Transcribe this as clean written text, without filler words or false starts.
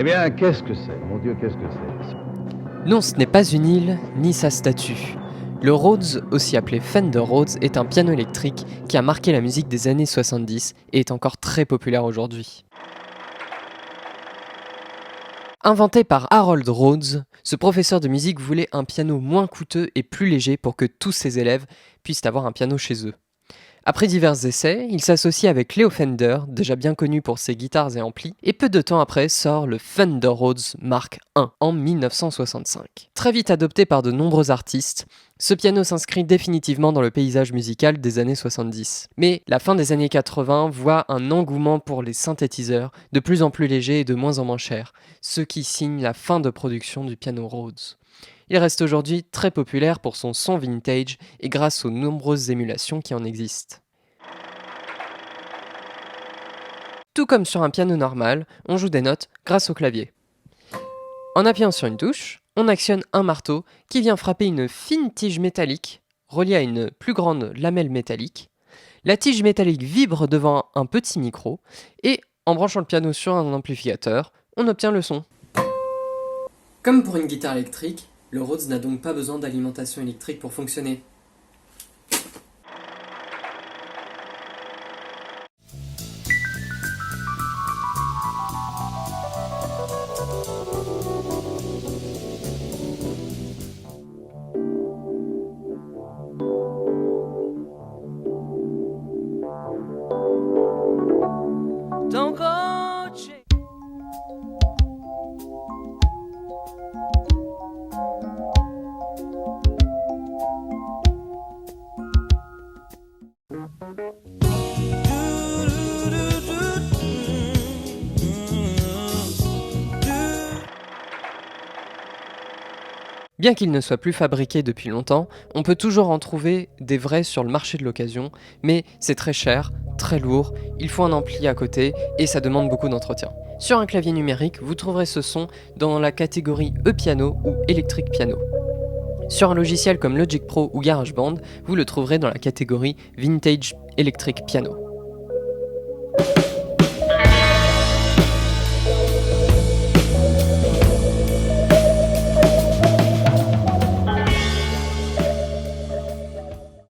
Eh bien, qu'est-ce que c'est? Mon Dieu, qu'est-ce que c'est? Non, ce n'est pas une île, ni sa statue. Le Rhodes, aussi appelé Fender Rhodes, est un piano électrique qui a marqué la musique des années 70 et est encore très populaire aujourd'hui. Inventé par Harold Rhodes, ce professeur de musique voulait un piano moins coûteux et plus léger pour que tous ses élèves puissent avoir un piano chez eux. Après divers essais, il s'associe avec Leo Fender, déjà bien connu pour ses guitares et amplis, et peu de temps après sort le Fender Rhodes Mark I en 1965. Très vite adopté par de nombreux artistes, ce piano s'inscrit définitivement dans le paysage musical des années 70. Mais la fin des années 80 voit un engouement pour les synthétiseurs, de plus en plus légers et de moins en moins chers, ce qui signe la fin de production du piano Rhodes. Il reste aujourd'hui très populaire pour son son vintage et grâce aux nombreuses émulations qui en existent. Tout comme sur un piano normal, on joue des notes grâce au clavier. En appuyant sur une touche, on actionne un marteau qui vient frapper une fine tige métallique reliée à une plus grande lamelle métallique. La tige métallique vibre devant un petit micro et en branchant le piano sur un amplificateur, on obtient le son. Comme pour une guitare électrique, le Rhodes n'a donc pas besoin d'alimentation électrique pour fonctionner. Don't go check. Bien qu'il ne soit plus fabriqué depuis longtemps, on peut toujours en trouver des vrais sur le marché de l'occasion, mais c'est très cher, très lourd, il faut un ampli à côté et ça demande beaucoup d'entretien. Sur un clavier numérique, vous trouverez ce son dans la catégorie E-piano ou Electric Piano. Sur un logiciel comme Logic Pro ou GarageBand, vous le trouverez dans la catégorie Vintage Electric Piano.